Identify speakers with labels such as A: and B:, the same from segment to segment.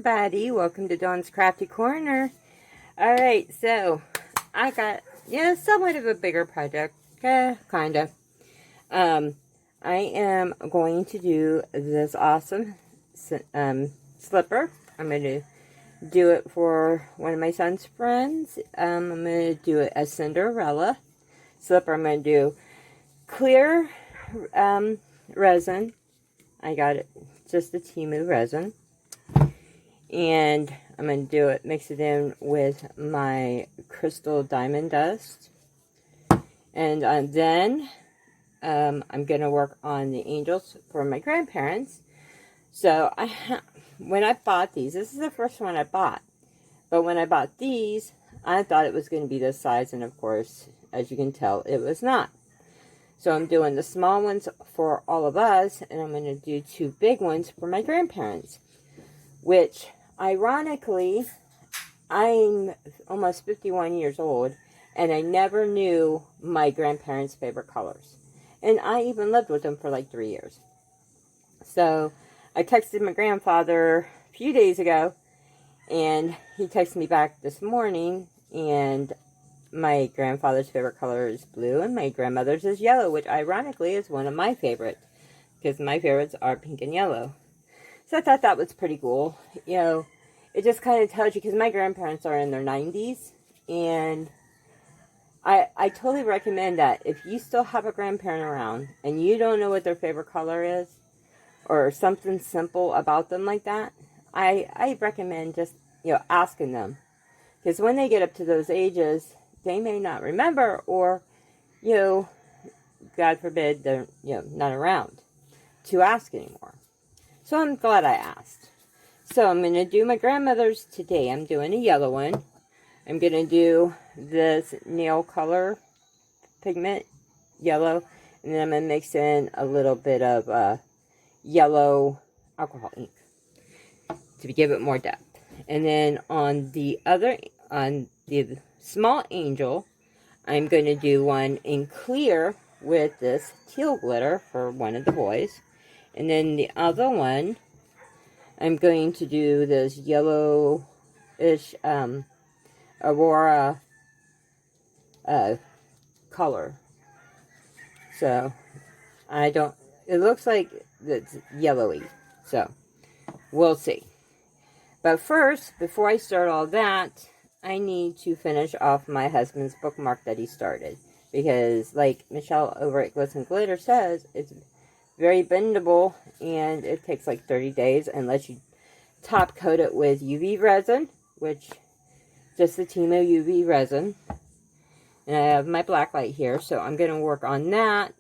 A: everybody, welcome to Dawn's Crafty Corner. Alright, so I got, somewhat of a bigger project, kind of. I am going to do this awesome slipper. I'm going to do it for one of my son's friends. I'm going to do it as Cinderella slipper. I'm going to do clear resin. I got it, just the Temu resin. And I'm going to do it, mix it in with my crystal diamond dust. And then I'm going to work on the angels for my grandparents. So when I bought these, this is the first one I bought. But when I bought these, I thought it was going to be this size. And of course, as you can tell, it was not. So I'm doing the small ones for all of us. And I'm going to do 2 big ones for my grandparents. Which, ironically, I'm almost 51 years old, and I never knew my grandparents' favorite colors. And I even lived with them for like 3 years. So, I texted my grandfather a few days ago, and he texted me back this morning, and my grandfather's favorite color is blue, and my grandmother's is yellow, which ironically is one of my favorites, because my favorites are pink and yellow. So I thought that was pretty cool. You know, it just kind of tells you, because my grandparents are in their 90s, and I totally recommend that if you still have a grandparent around and you don't know what their favorite color is, or something simple about them like that, I recommend just, asking them. Because when they get up to those ages, they may not remember, or, God forbid, they're, not around to ask anymore. So I'm glad I asked. So I'm going to do my grandmother's today. I'm doing a yellow one. I'm going to do this nail color pigment, yellow. And then I'm going to mix in a little bit of yellow alcohol ink to give it more depth. And then on the small angel, I'm going to do one in clear with this teal glitter for one of the boys. And then the other one, I'm going to do this yellow-ish Aurora color. So, it looks like it's yellowy. So, we'll see. But first, before I start all that, I need to finish off my husband's bookmark that he started. Because, like Michelle over at Glitz & Glitter says, it's very bendable, and it takes like 30 days unless you top coat it with UV resin, which just the Temu UV resin. And I have my black light here, so I'm going to work on that.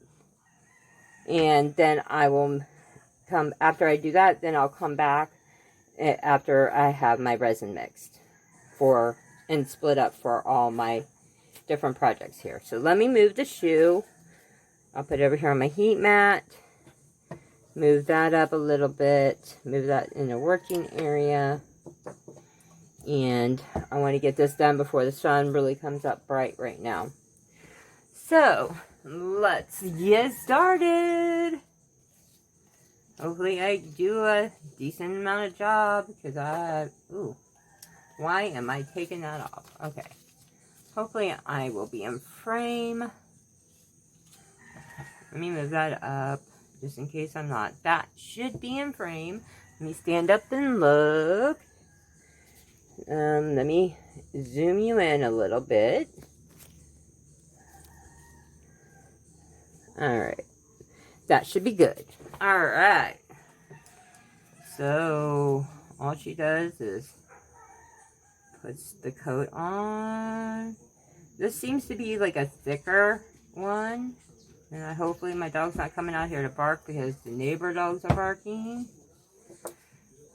A: And then I will after I do that, then I'll come back after I have my resin mixed and split up for all my different projects here. So let me move the shoe. I'll put it over here on my heat mat. Move that up a little bit. Move that in a working area. And I want to get this done before the sun really comes up bright right now. So, let's get started. Hopefully I do a decent amount of job. Because why am I taking that off? Okay. Hopefully I will be in frame. Let me move that up. Just in case I'm not. That should be in frame. Let me stand up and look. Let me zoom you in a little bit. Alright. That should be good. Alright. So, all she does is puts the coat on. This seems to be like a thicker one. And hopefully my dog's not coming out here to bark because the neighbor dogs are barking.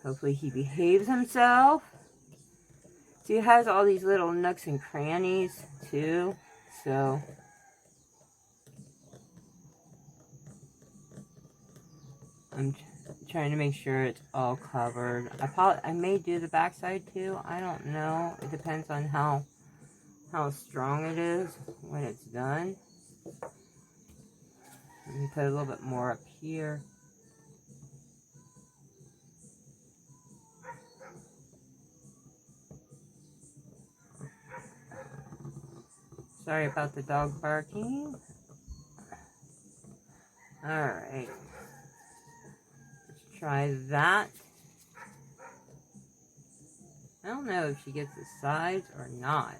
A: Hopefully he behaves himself. See, it has all these little nooks and crannies too. So, I'm trying to make sure it's all covered. I may do the backside too. I don't know. It depends on how strong it is when it's done. Let me put a little bit more up here. Sorry about the dog barking. Alright. Let's try that. I don't know if she gets the sides or not.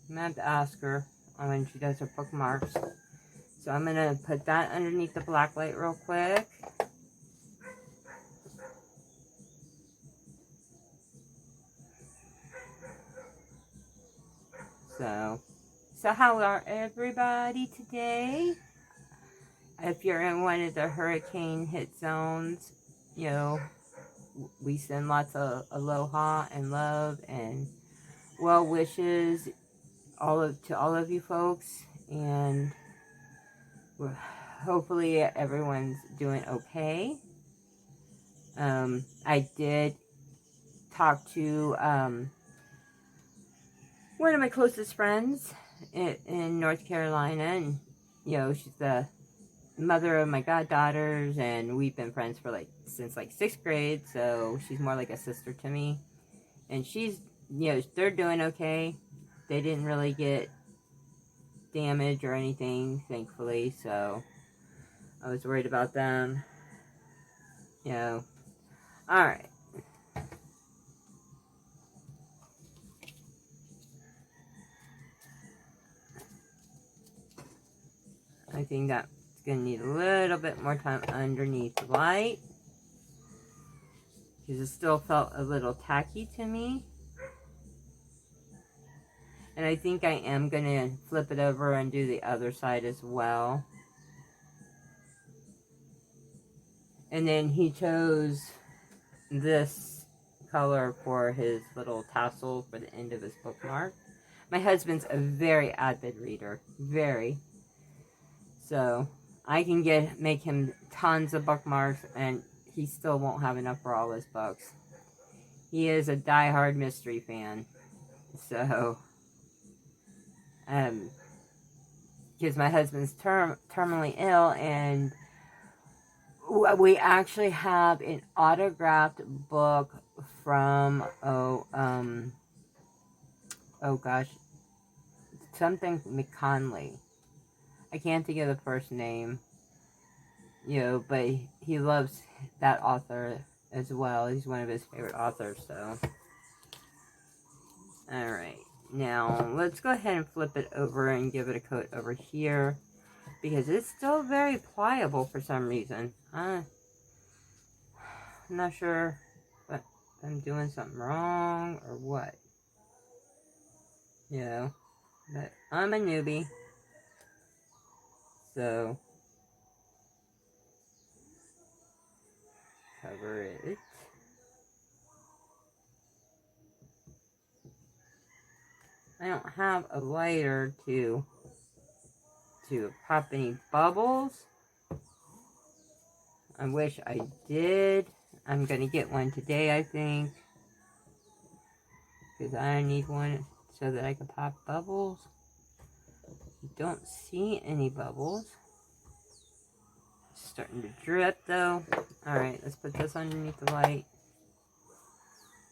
A: I'm going to have to ask her when she does her bookmarks. So I'm going to put that underneath the black light real quick. So how are everybody today? If you're in one of the hurricane hit zones, you know, we send lots of aloha and love and well wishes to all of you folks, and hopefully everyone's doing okay. I did talk to one of my closest friends in North Carolina, and you know, she's the mother of my goddaughters, and we've been friends for since 6th grade, so she's more like a sister to me. And she's, you know, they're doing okay. They didn't really get damage or anything, thankfully, so I was worried about them. You know, alright. I think that's going to need a little bit more time underneath the light, because it still felt a little tacky to me. And I think I am going to flip it over and do the other side as well. And then he chose this color for his little tassel for the end of his bookmark. My husband's a very avid reader. Very. So I can make him tons of bookmarks, and he still won't have enough for all his books. He is a diehard mystery fan. So, because my husband's terminally ill, and we actually have an autographed book from, oh gosh, something McConley. I can't think of the first name, you know, but he loves that author as well. He's one of his favorite authors, so. Alright, now let's go ahead and flip it over and give it a coat over here, because it's still very pliable for some reason. I'm not sure if I'm doing something wrong or what. You know, but I'm a newbie. So, cover it. I don't have a lighter to pop any bubbles. I wish I did. I'm going to get one today, I think, because I need one so that I can pop bubbles. Don't see any bubbles. It's starting to drip though. Alright, let's put this underneath the light.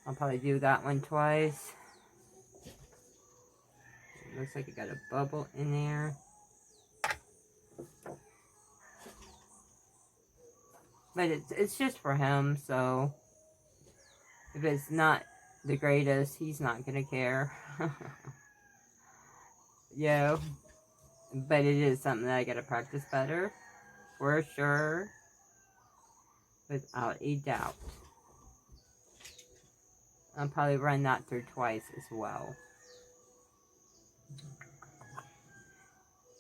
A: I'll probably do that one twice. It looks like it got a bubble in there. But it's just for him, so if it's not the greatest, he's not gonna care. Yeah. But it is something that I gotta practice better. For sure. Without a doubt. I'll probably run that through twice as well.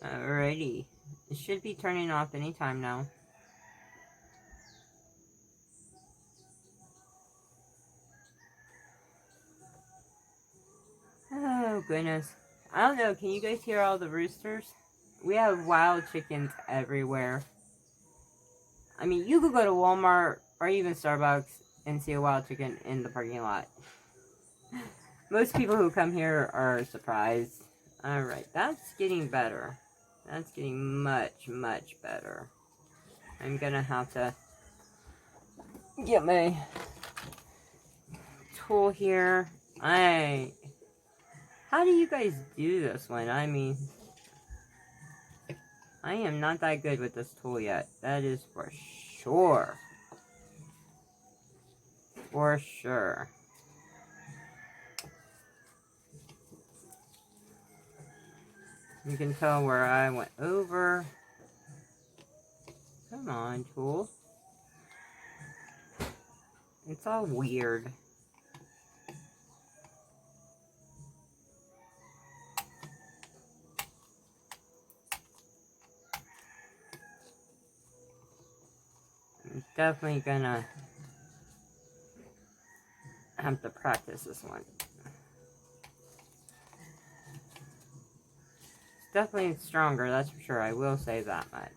A: Alrighty. It should be turning off anytime now. Oh, goodness. I don't know. Can you guys hear all the roosters? We have wild chickens everywhere. I mean, you could go to Walmart or even Starbucks and see a wild chicken in the parking lot. Most people who come here are surprised. Alright, that's getting better. That's getting much, much better. I'm gonna have to get my tool here. How do you guys do this one? I mean, I am not that good with this tool yet. That is for sure. For sure. You can tell where I went over. Come on, tool. It's all weird. I'm definitely gonna have to practice this one. It's definitely stronger, that's for sure. I will say that much.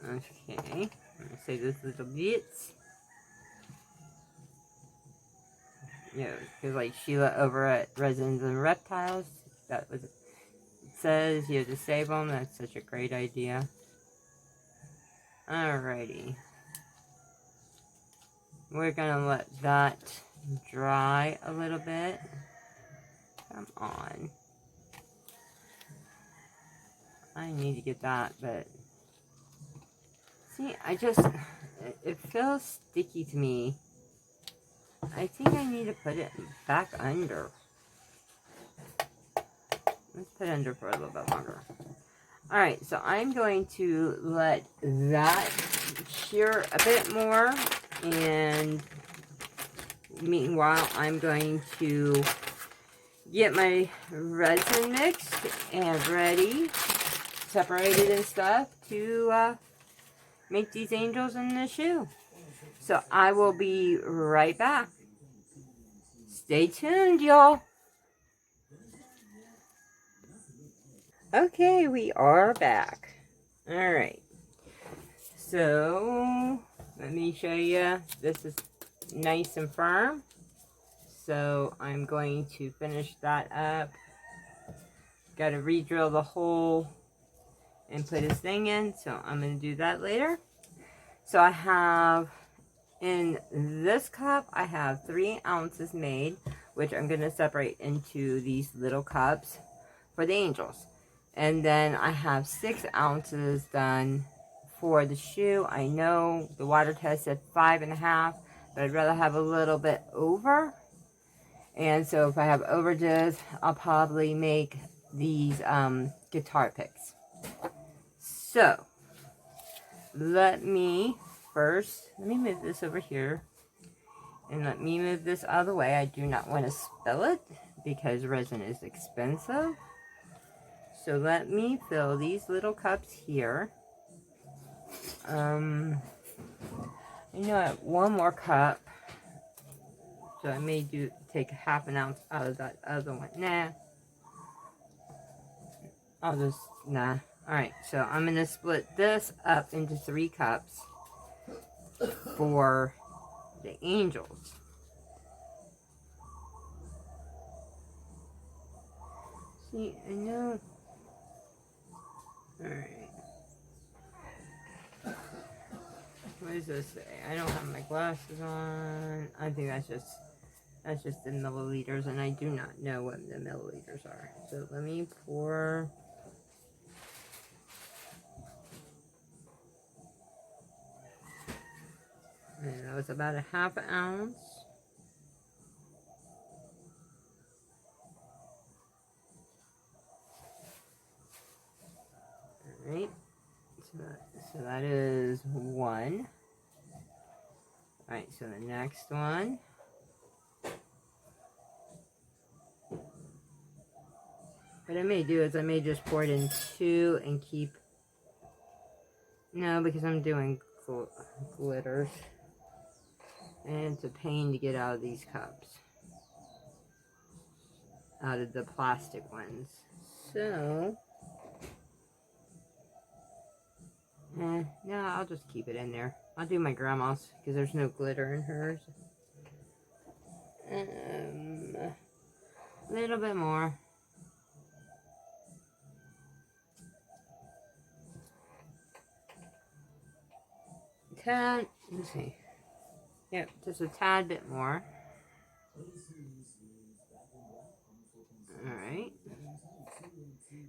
A: Okay, I'm gonna say this little bit. You know, because like Sheila over at Resins and Reptiles, that was, it says you disable them. That's such a great idea. Alrighty. We're gonna let that dry a little bit. Come on. I need to get that, but see, it feels sticky to me. I think I need to put it back under. Let's put it under for a little bit longer. Alright, so I'm going to let that cure a bit more, and meanwhile I'm going to get my resin mixed and ready, separated and stuff, to make these angels in the shoe. So I will be right back. Stay tuned, y'all. Okay, we are back. Alright. So, let me show you. This is nice and firm. So, I'm going to finish that up. Got to re-drill the hole and put his thing in. So, I'm going to do that later. So, I have, in this cup, I have 3 ounces made, which I'm going to separate into these little cups for the angels. And then I have 6 ounces done for the shoe. I know the water test said 5.5, but I'd rather have a little bit over. And so if I have overages, I'll probably make these guitar picks. So, let me move this over here. And let me move this out of the way. I do not want to spill it because resin is expensive. So let me fill these little cups here. I know I have one more cup. So I may take 1/2 ounce out of that other one. Nah. Nah. Alright, so I'm going to split this up into 3 cups for the angels. See, I know. Alright. What does this say? I don't have my glasses on. I think that's just the milliliters, and I do not know what the milliliters are. So let me pour. And that was about 1/2 ounce. Alright. So that is 1. Alright, so the next one. What I may do is I may just pour it in 2 and keep... No, because I'm doing glitters. And it's a pain to get out of these cups. Out of the plastic ones. So... no, I'll just keep it in there. I'll do my grandma's because there's no glitter in hers. A little bit more. tad, let's see. Yep, just a tad bit more. Alright.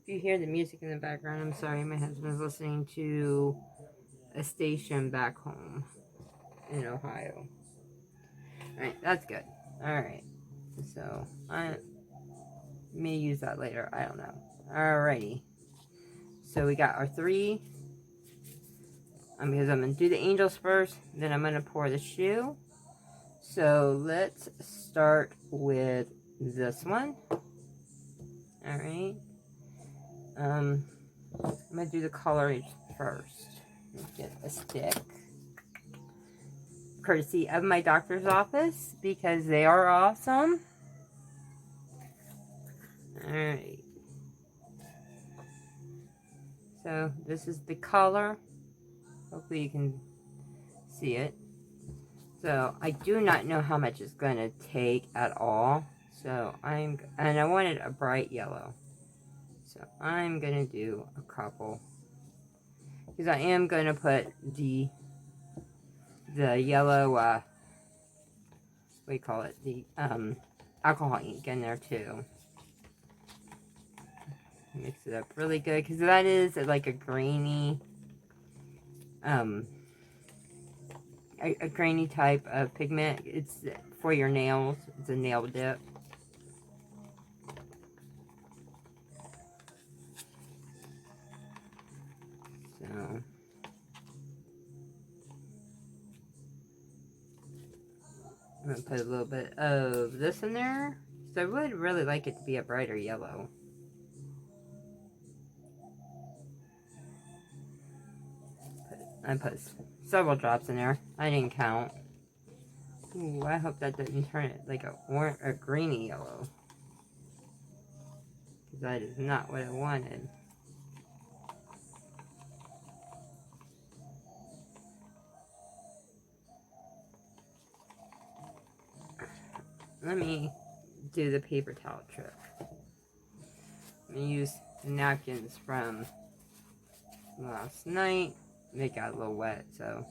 A: If you hear the music in the background, I'm sorry, my husband's listening to a station back home in Ohio. Alright, that's good. Alright. So, I may use that later. I don't know. Alrighty. So, we got our 3. Because I'm going to do the angels first. Then I'm going to pour the shoe. So, let's start with this one. Alright. I'm going to do the color first. Let's get a stick. Courtesy of my doctor's office, because they are awesome. Alright. So, this is the color. Hopefully you can see it. So, I do not know how much it's going to take at all. So, and I wanted a bright yellow. So, I'm going to do a couple. Because I am going to put the yellow, what do you call it? The alcohol ink in there too. Mix it up really good, because that is like a grainy, a grainy type of pigment. It's for your nails. It's a nail dip. So, I'm going to put a little bit of this in there. So I would really like it to be a brighter yellow. I put several drops in there. I didn't count. Ooh, I hope that didn't turn it like a greeny yellow. Because that is not what I wanted. Let me do the paper towel trick. I'm going to use napkins from last night. They got a little wet, so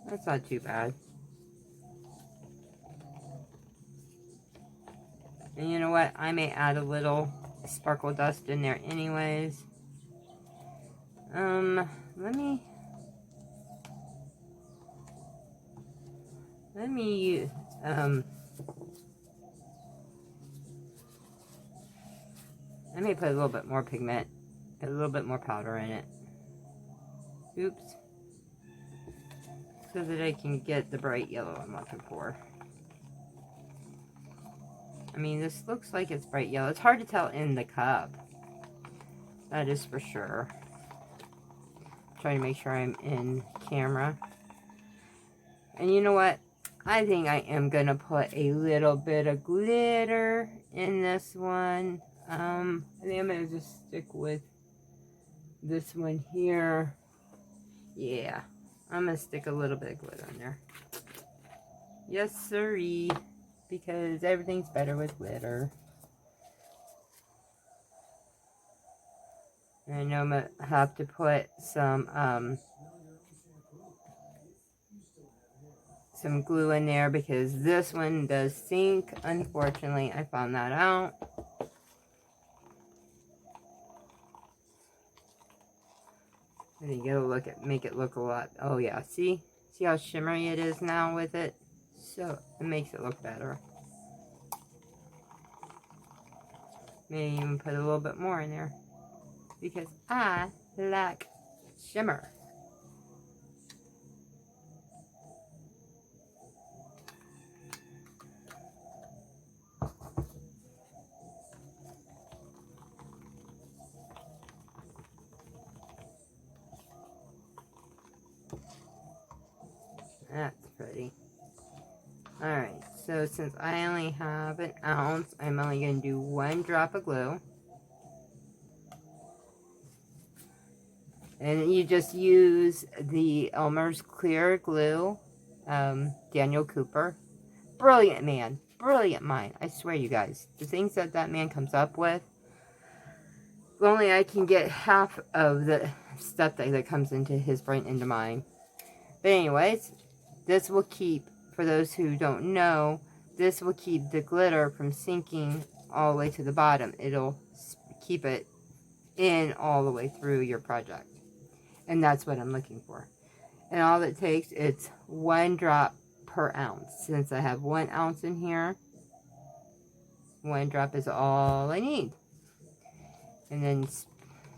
A: that's not too bad. And you know what? I may add a little sparkle dust in there anyways. Let me use, I may put a little bit more pigment, a little bit more powder in it. Oops. So that I can get the bright yellow I'm looking for. I mean, this looks like it's bright yellow. It's hard to tell in the cup. That is for sure. Trying to make sure I'm in camera. And you know what? I think I am going to put a little bit of glitter in this one. I think I'm going to just stick with this one here. Yeah. I'm going to stick a little bit of glitter in there. Yes, sirree. Because everything's better with glitter. And I know I'm going to have to put some glue in there, because this one does sink. Unfortunately, I found that out. And you gotta look at, make it look a lot. Oh yeah, see how shimmery it is now with it? So it makes it look better. Maybe even put a little bit more in there, because I like shimmer. That's pretty. Alright, so since I only have an ounce, I'm only going to do 1 drop of glue. And you just use the Elmer's Clear Glue, Daniel Cooper. Brilliant man. Brilliant mind. I swear, you guys. The things that man comes up with. If only I can get half of stuff that comes into his brain, into mine. But anyways, this will keep, for those who don't know, this will keep the glitter from sinking all the way to the bottom. It'll keep it in all the way through your project. And that's what I'm looking for. And all it takes, it's 1 drop per ounce. Since I have 1 ounce in here, 1 drop is all I need. And then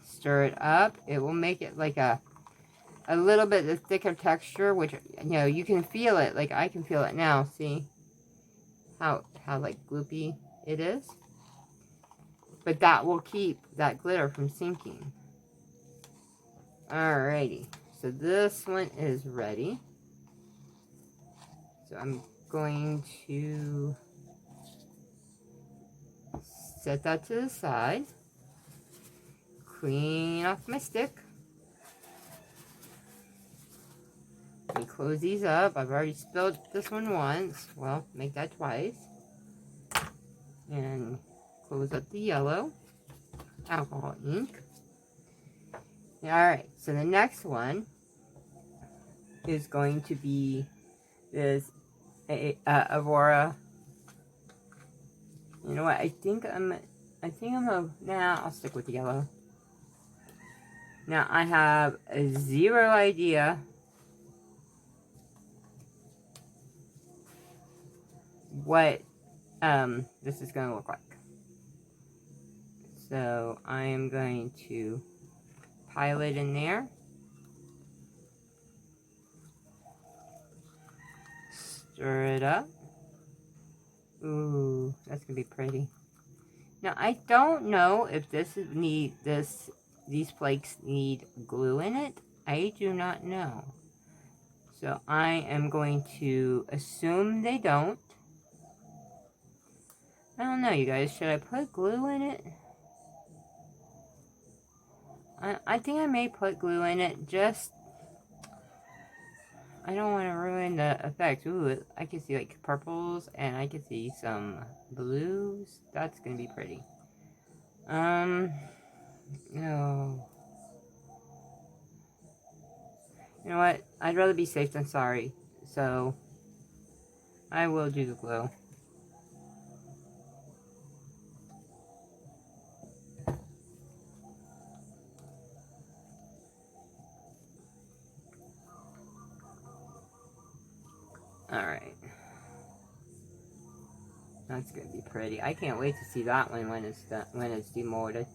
A: stir it up. It will make it like a little bit of thicker texture, which, you know, you can feel it. Like, I can feel it now. See how like gloopy it is? But that will keep that glitter from sinking. Alrighty. So this one is ready. So I'm going to set that to the side. Clean off my stick. Let me close these up. I've already spilled this one once. Well, make that twice. And close up the yellow alcohol ink. Alright, so the next one is going to be this Aurora. You know what? I think I'll stick with the yellow. Now I have 0 idea what this is going to look like. So I am going to pile it in there. Stir it up. Ooh, that's gonna be pretty. Now I don't know if these flakes need glue in it. I do not know. So I am going to assume they don't. I don't know, you guys. Should I put glue in it? I think I may put glue in it. Just, I don't want to ruin the effect. Ooh, I can see like purples and I can see some blues. That's going to be pretty. No. You know what? I'd rather be safe than sorry. So, I will do the glue. Alright. That's going to be pretty. I can't wait to see that one when it's done, when it's demolded.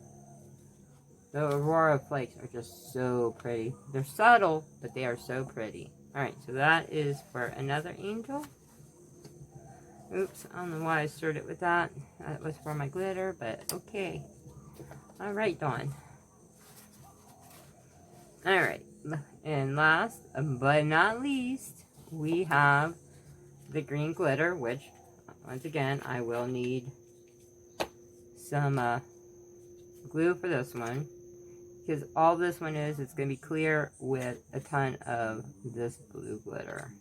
A: The Aurora flakes are just so pretty. They're subtle, but they are so pretty. Alright, so that is for another angel. Oops, I don't know why I started with that. That was for my glitter, but okay. Alright, Dawn. Alright, and last but not least, we have the green glitter, which, once again, I will need some glue for this one. Because all this one is, it's going to be clear with a ton of this blue glitter.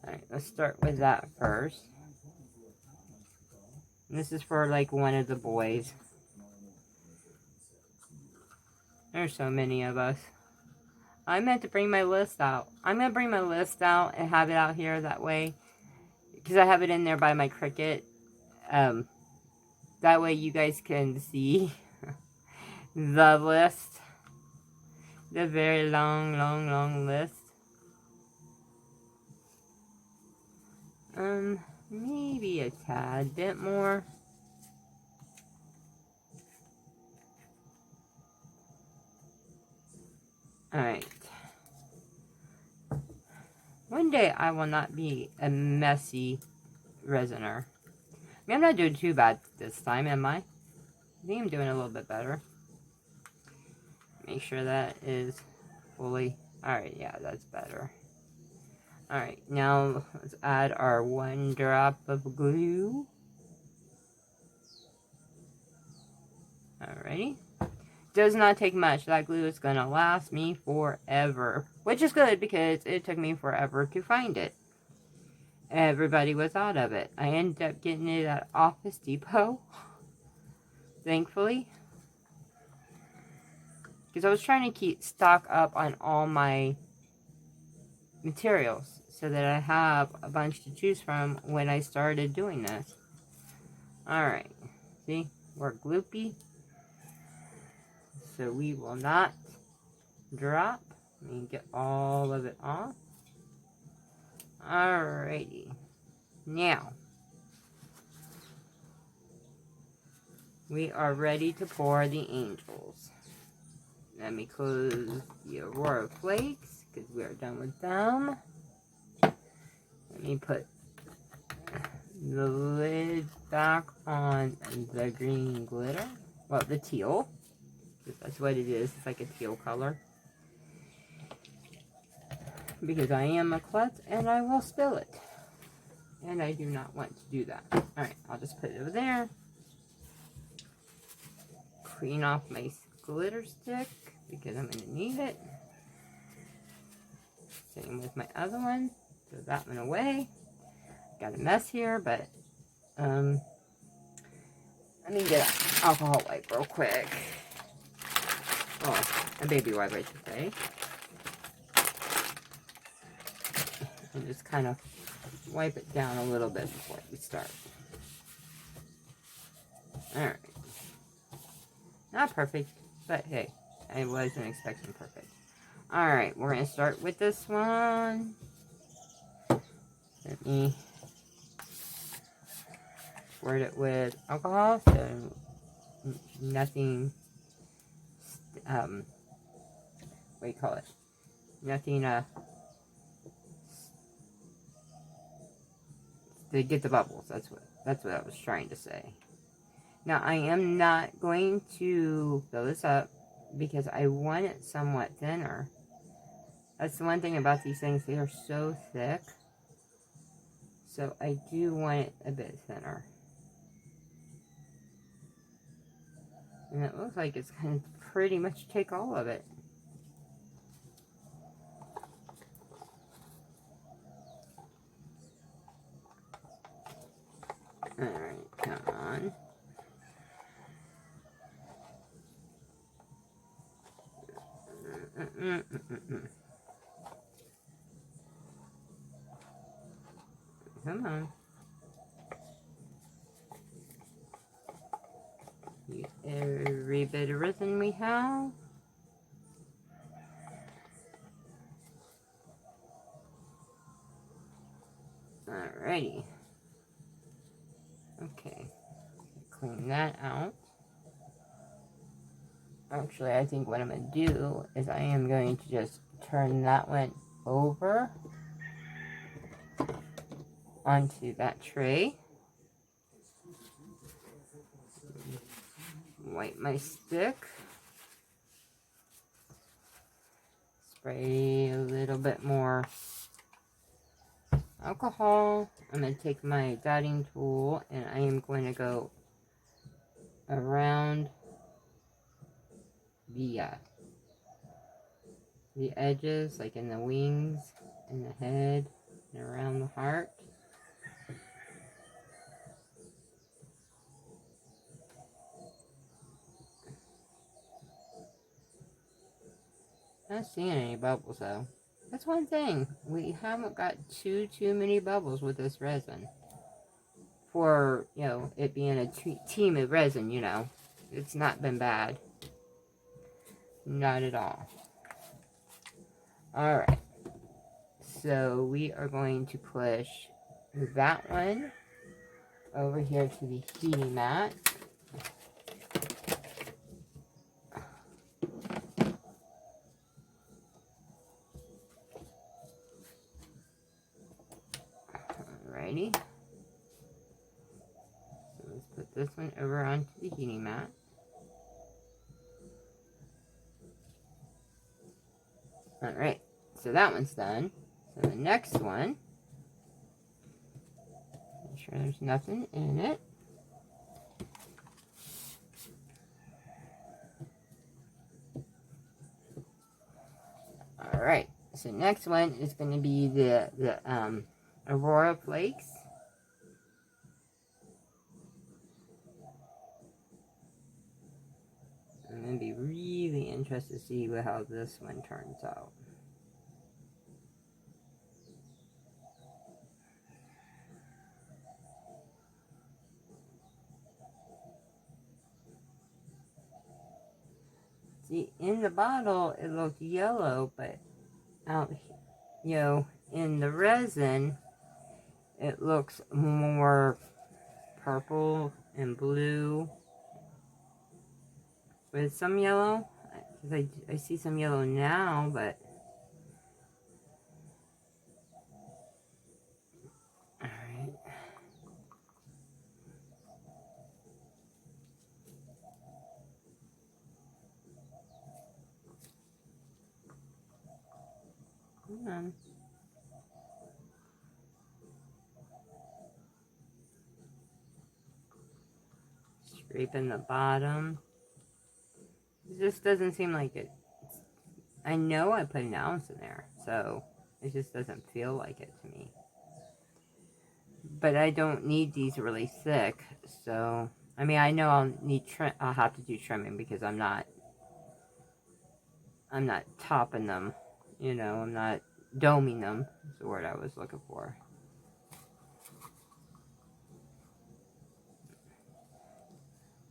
A: Alright, let's start with that first. And this is for like one of the boys. There's so many of us. I meant to bring my list out. I'm going to bring my list out and have it out here that way. Because I have it in there by my Cricut. That way you guys can see the list. The very long list. Maybe a tad bit more. Alright. One day I will not be a messy resiner. I mean, I'm not doing too bad this time, am I? I think I'm doing a little bit better. Make sure that is fully... Alright, yeah, that's better. Alright, now let's add our 1 drop of glue. Alrighty. Does not take much. That glue is going to last me forever. Which is good because it took me forever to find it. Everybody was out of it. I ended up getting it at Office Depot. Thankfully. Because I was trying to keep stock up on all my materials so that I have a bunch to choose from when I started doing this. Alright, see, we're gloopy, so we will not drop. Let me get all of it off. Alrighty, now we are ready to pour the angels. Let me close the Aurora Flakes because we are done with them. Let me put the lid back on the green glitter. Well, the teal. That's what it is. It's like a teal color. Because I am a klutz and I will spill it. And I do not want to do that. Alright, I'll just put it over there. Clean off my glitter stick because I'm going to need it. Same with my other one. Throw that one away. Got a mess here, but let me get an alcohol wipe real quick. Oh, a baby wipe, I should say. And just kind of wipe it down a little bit before we start. Alright. Not perfect, but hey, I wasn't expecting perfect. Alright, we're going to start with this one. Let me squirt it with alcohol, so nothing, what do you call it? Nothing, to get the bubbles. That's what I was trying to say. Now, I am not going to fill this up because I want it somewhat thinner. That's the one thing about these things. They are so thick. So, I do want it a bit thinner. And it looks like it's going to pretty much take all of it. Alright, come on. Come on. Use every bit of resin we have. Alrighty. Okay. Clean that out. Actually, I think what I'm going to do is I am going to just turn that one over onto that tray. Wipe my stick. Spray a little bit more alcohol. I'm going to take my dotting tool and I am going to go around the edges, like in the wings, in the head, and around the heart. Not seeing any bubbles though. That's one thing. We haven't got too many bubbles with this resin. For, you know, it being a Temu resin, you know. It's not been bad. Not at all. Alright. So we are going to push that one over here to the heating mat. Alrighty. So let's put this one over onto the heating mat. Alright, so that one's done. So the next one, make sure there's nothing in it. Alright, so next one is going to be the Aurora Flakes. going to be really interested to see how this one turns out. See, in the bottle, it looked yellow, but out, you know, in the resin, it looks more purple and blue with some yellow. Because I see some yellow now, but... Alright. Come on. Scraping the bottom. It just doesn't seem like it. I know I put an ounce in there, so it just doesn't feel like it to me. But I don't need these really thick, so I mean, I know I'll need trim. I'll have to do trimming because I'm not topping them. You know, I'm not doming them. Is the word I was looking for.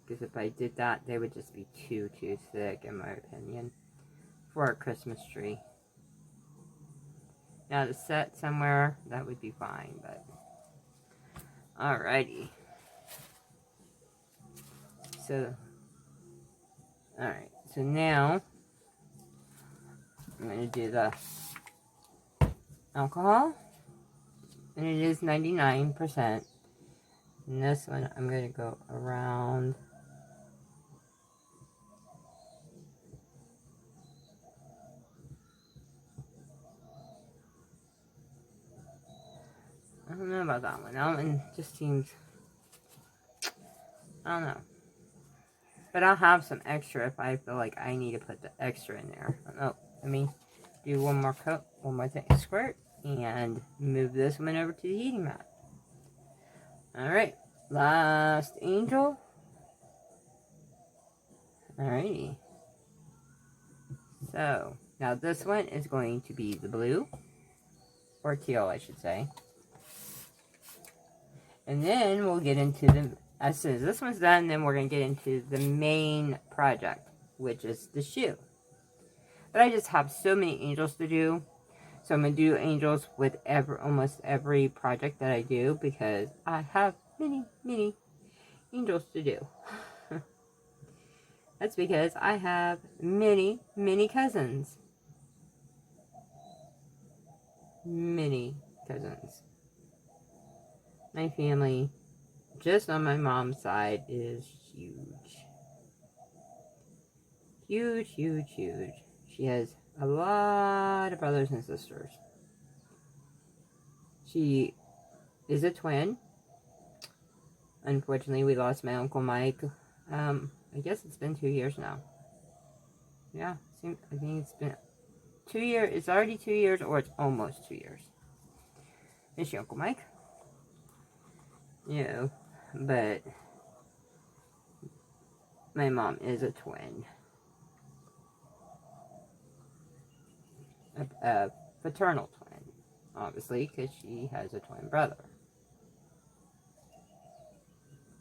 A: Because if I did that, they would just be too thick, in my opinion, for a Christmas tree. Now, to set somewhere, that would be fine, but... Alrighty. So, alright. So now, I'm going to do the alcohol. And it is 99%. And this one, I'm going to go around... I don't know about that one. That one just seems... I don't know. But I'll have some extra if I feel like I need to put the extra in there. Oh, let me do one more coat, one more thing, squirt, and move this one over to the heating mat. Alright, last angel. Alrighty. So, now this one is going to be the blue, or teal, I should say. And then we'll get into the, as soon as this one's done, then we're going to get into the main project, which is the shoe. But I just have so many angels to do. So I'm going to do angels with almost every project that I do, because I have many angels to do. That's because I have many cousins. Many cousins. My family, just on my mom's side, is huge. Huge. She has a lot of brothers and sisters. She is a twin. Unfortunately, we lost my Uncle Mike. I guess it's been 2 years now. Yeah, I think it's been 2 years. It's already 2 years, or it's almost 2 years. Is she Uncle Mike? You know, but my mom is a twin. A fraternal twin, obviously, because she has a twin brother.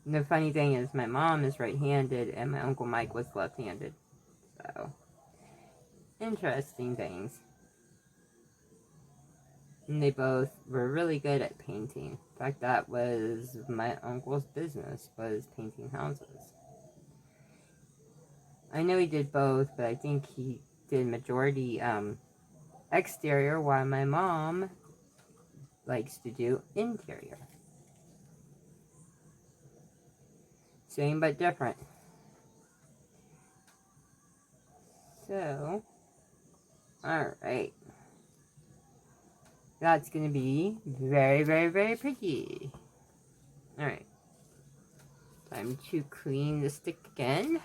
A: And the funny thing is, my mom is right-handed, and my Uncle Mike was left-handed. So, interesting things. And they both were really good at painting. In fact, that was my uncle's business, was painting houses. I know he did both, but I think he did majority exterior, while my mom likes to do interior. Same but different. So, alright. That's going to be very pretty. Alright. Time to clean the stick again.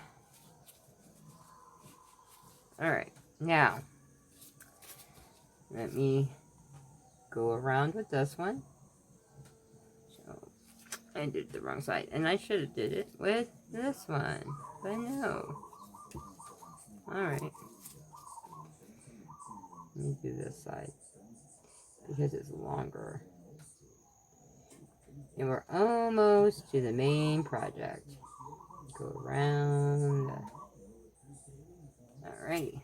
A: Alright. Now, let me go around with this one. So, I did the wrong side. And I should have did it with this one. But no. Alright. Let me do this side because it's longer. And we're almost to the main project. Go around. Alrighty.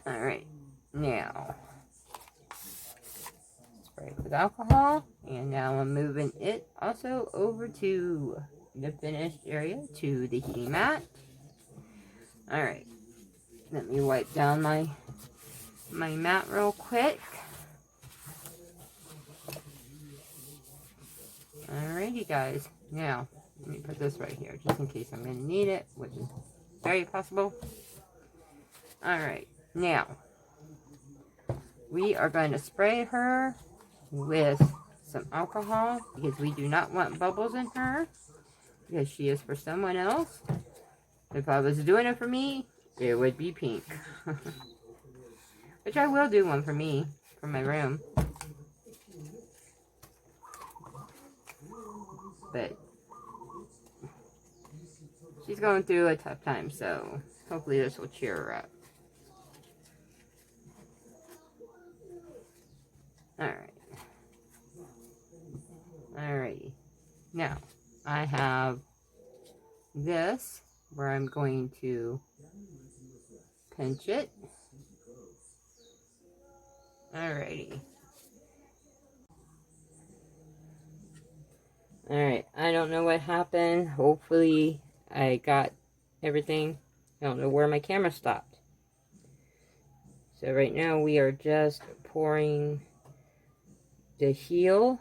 A: Alright. Now, spray it with alcohol. And now I'm moving it also over to the finished area, to the heating mat. Alright. Let me wipe down my mat real quick. Alrighty, guys. Now, let me put this right here, just in case I'm going to need it, which is very possible. Alright, now, we are going to spray her with some alcohol, because we do not want bubbles in her, because she is for someone else. If I was doing it for me, it would be pink. Which I will do one for me, for my room. But she's going through a tough time, so hopefully this will cheer her up. Alright. Alrighty. Now, I have this where I'm going to pinch it. Alrighty. Alright, I don't know what happened. Hopefully I got everything. I don't know where my camera stopped. So right now we are just pouring the heel.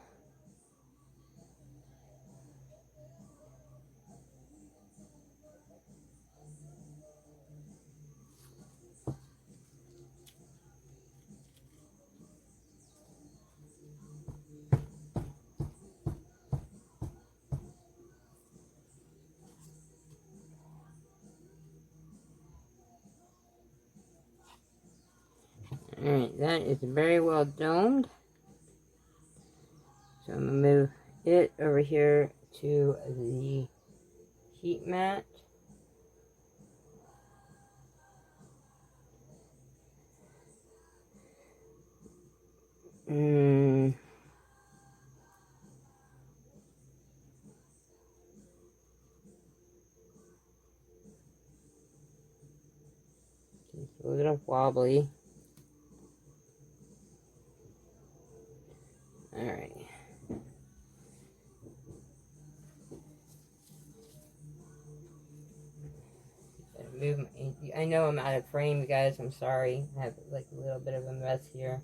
A: Alright, that is very well domed. So I'm going to move it over here to the heat mat. It's a little wobbly. Alright. I know I'm out of frame, you guys. I'm sorry. I have like a little bit of a mess here.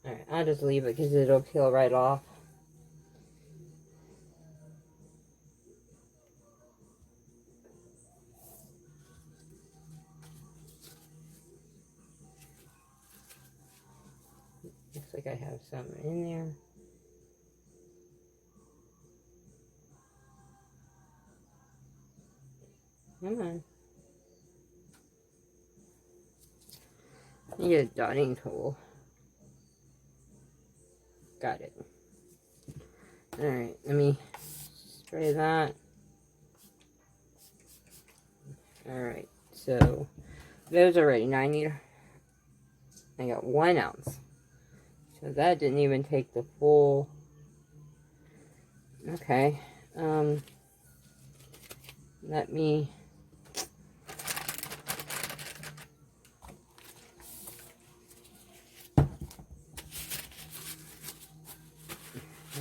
A: Alright, I'll just leave it because it'll peel right off. Looks like I have some in there. Come on. I need a dotting tool. Got it. Alright, let me spray that. Alright, so those are ready. Now I got 1 ounce. So that didn't even take the full. Okay. Let me.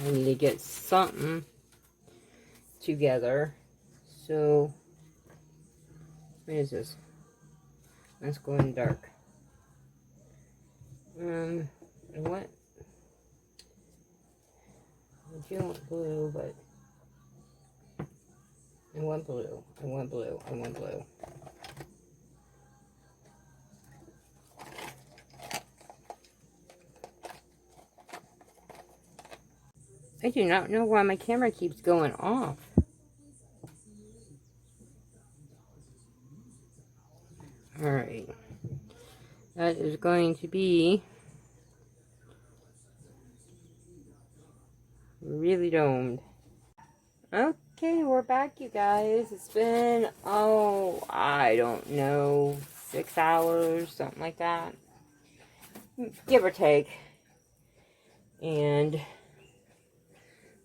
A: I need to get something together. So, what is this? Let's go in dark. What? I do want blue, but I want blue. I want blue. I want blue. I do not know why my camera keeps going off. Alright. That is going to be domed. Okay, we're back, you guys. It's been, oh, I don't know, 6 hours, something like that. Give or take. And let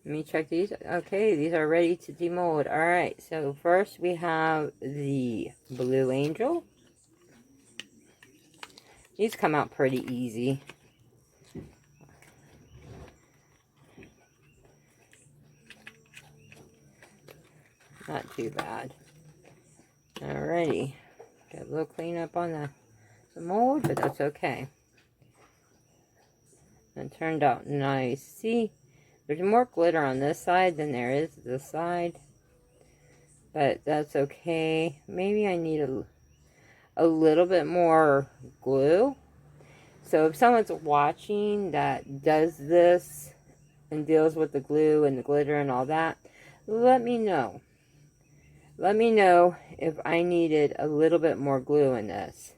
A: me check these. Okay, these are ready to demold. Alright, so first we have the Blue Angel. These come out pretty easy. Not too bad. Alrighty. Got a little cleanup on the mold, but that's okay. It turned out nice. See, there's more glitter on this side than there is this side. But that's okay. Maybe I need a little bit more glue. So if someone's watching that does this and deals with the glue and the glitter and all that, let me know. Let me know if I needed a little bit more glue in this.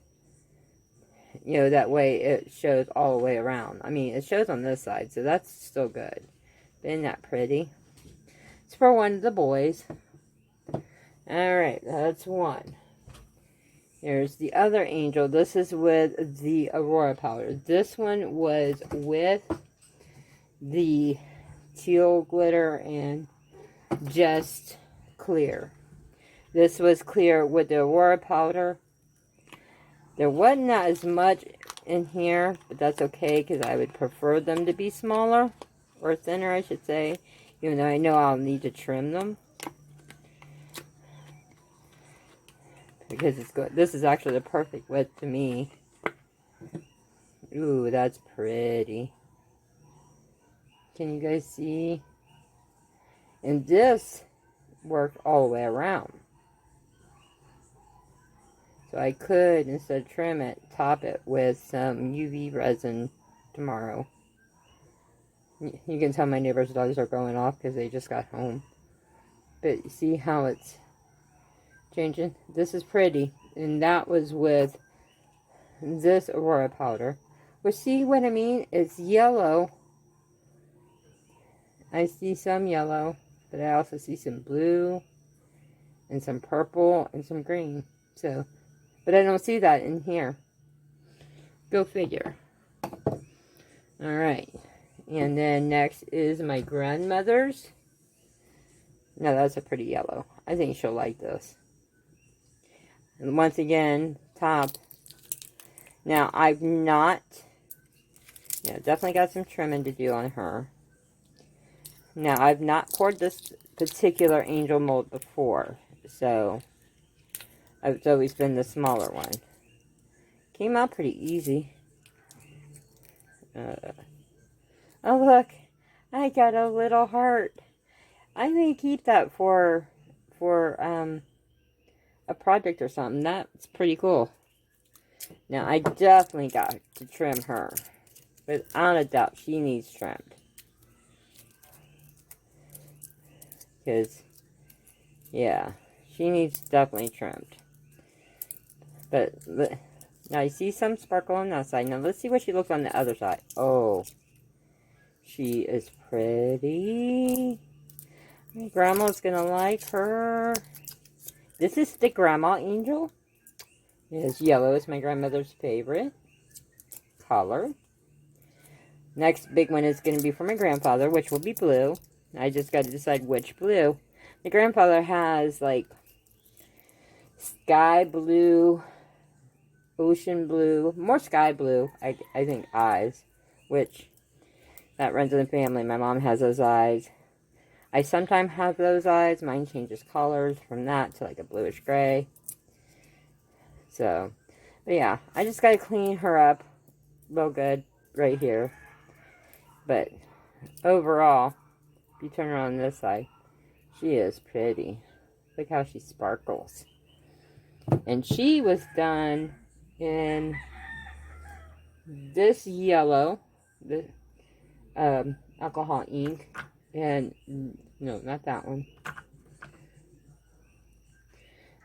A: You know, that way it shows all the way around. I mean, it shows on this side, so that's still good. Isn't that pretty? It's for one of the boys. Alright, that's one. Here's the other angel. This is with the Aurora powder. This one was with the teal glitter and just clear. This was clear with the Aurora powder. There wasn't as much in here, but that's okay because I would prefer them to be smaller, or thinner I should say, even though I know I'll need to trim them. Because it's good. This is actually the perfect width to me. Ooh, that's pretty. Can you guys see? And this worked all the way around. So I could, instead of trim it, top it with some UV resin tomorrow. You can tell my neighbor's dogs are going off because they just got home. But you see how it's changing? This is pretty. And that was with this Aurora powder. But see what I mean? It's yellow. I see some yellow. But I also see some blue. And some purple. And some green. So, but I don't see that in here. Go figure. Alright. And then next is my grandmother's. Now that's a pretty yellow. I think she'll like this. And once again, top. Now I've not, definitely got some trimming to do on her. Now I've not poured this particular angel mold before. So it's always been the smaller one. Came out pretty easy. Oh look, I got a little heart. I may keep that for a project or something. That's pretty cool. Now I definitely got to trim her. Without a doubt, she needs trimmed. Because, yeah, she needs definitely trimmed. But now you see some sparkle on that side. Now let's see what she looks on the other side. Oh, she is pretty. Grandma's gonna like her. This is the Grandma Angel. It's yellow. It's my grandmother's favorite color. Next big one is going to be for my grandfather, which will be blue. I just got to decide which blue. My grandfather has like sky blue, ocean blue, more sky blue, I think, eyes, which that runs in the family. My mom has those eyes. I sometimes have those eyes. Mine changes colors from that to like a bluish gray. So, but yeah, I just got to clean her up real good right here. But overall, if you turn her on this side, she is pretty. Look how she sparkles. And she was done in this yellow, the alcohol ink, and no, not that one.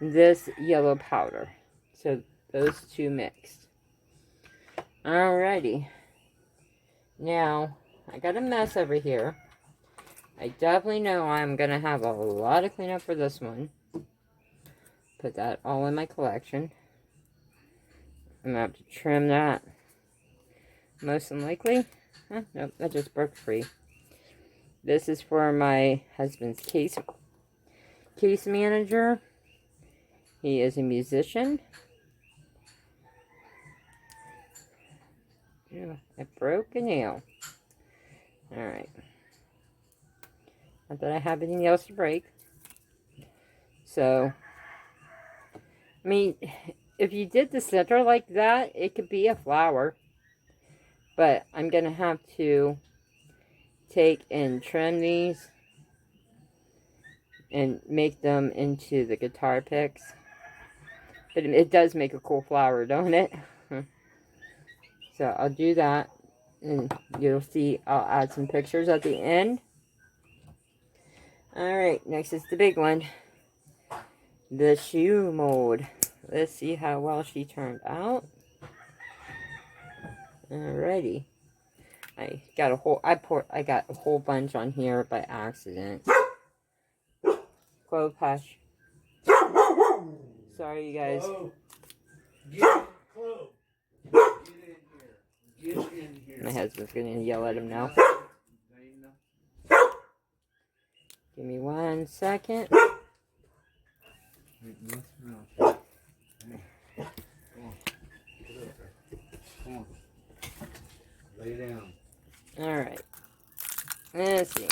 A: This yellow powder. So those two mixed. Alrighty. Now, I got a mess over here. I definitely know I'm going to have a lot of cleanup for this one. Put that all in my collection. I'm going to have to trim that. Most likely. Nope, that just broke free. This is for my husband's case manager. He is a musician. Yeah, I broke a nail. Alright. Not that I have anything else to break. So, I mean, if you did the center like that, it could be a flower. But I'm going to have to take and trim these and make them into the guitar picks. But it does make a cool flower, don't it? So I'll do that. And you'll see I'll add some pictures at the end. Alright, next is the big one. The shoe mold. Let's see how well she turned out. Alrighty. I got a whole bunch on here by accident. Clove hush. Sorry, you guys.
B: Get Clove. Get in here.
A: My husband's gonna yell at him now. Give me 1 second.
B: Come on. Lay down.
A: Alright. Let's see.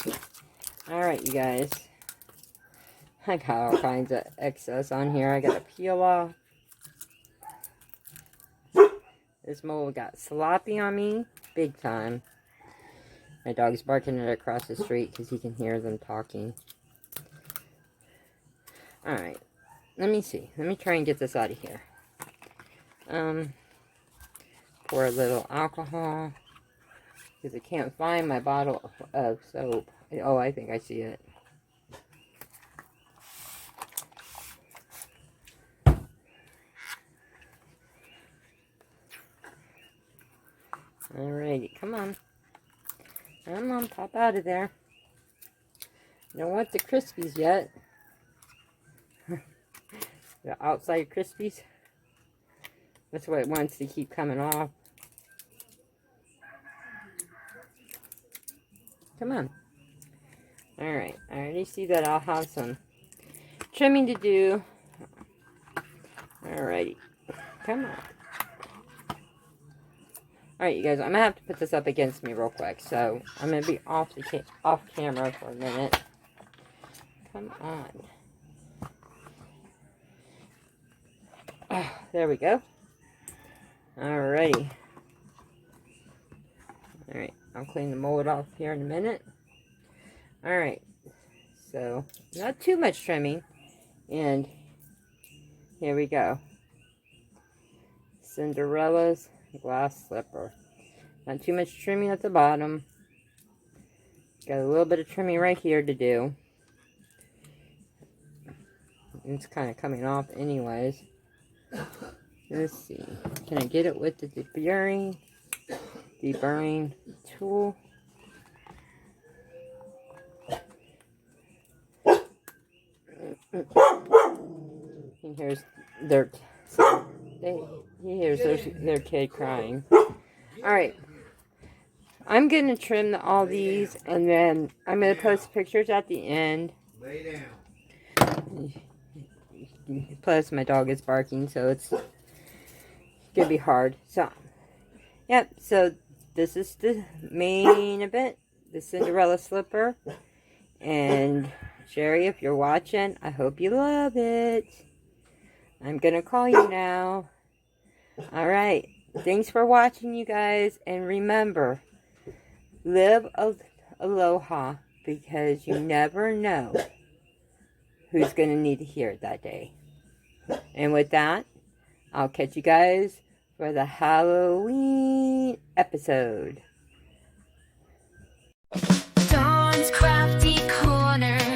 A: Alright, you guys. I got all kinds of excess on here. I gotta peel off. This mold got sloppy on me. Big time. My dog's barking it across the street because he can hear them talking. Alright. Let me see. Let me try and get this out of here. Pour a little alcohol. Because I can't find my bottle of soap. Oh, I think I see it. Alrighty, come on. Come on, pop out of there. Don't want the crispies yet. The outside crispies. That's what it wants to keep coming off. Come on. Alright, I already see that I'll have some trimming to do. Alrighty. Come on. Alright, you guys, I'm going to have to put this up against me real quick. So, I'm going to be off camera for a minute. Come on. Oh, there we go. Alrighty. Alright, I'll clean the mold off here in a minute. Alright, so not too much trimming. And here we go. Cinderella's glass slipper. Not too much trimming at the bottom. Got a little bit of trimming right here to do. It's kind of coming off anyways. Let's see. Can I get it with the deburring tool? He hears their kid crying. Alright. I'm going to trim all these, and then I'm going to post pictures at the end.
B: Lay down.
A: Plus, my dog is barking, so it's going to be hard. So, yep, so this is the main event, the Cinderella slipper. And, Sherry, if you're watching, I hope you love it. I'm going to call you now. Alright, thanks for watching, you guys. And remember, live aloha, because you never know who's going to need to hear it that day. And with that, I'll catch you guys for the Halloween episode.
C: Dawn's Crafty Corner.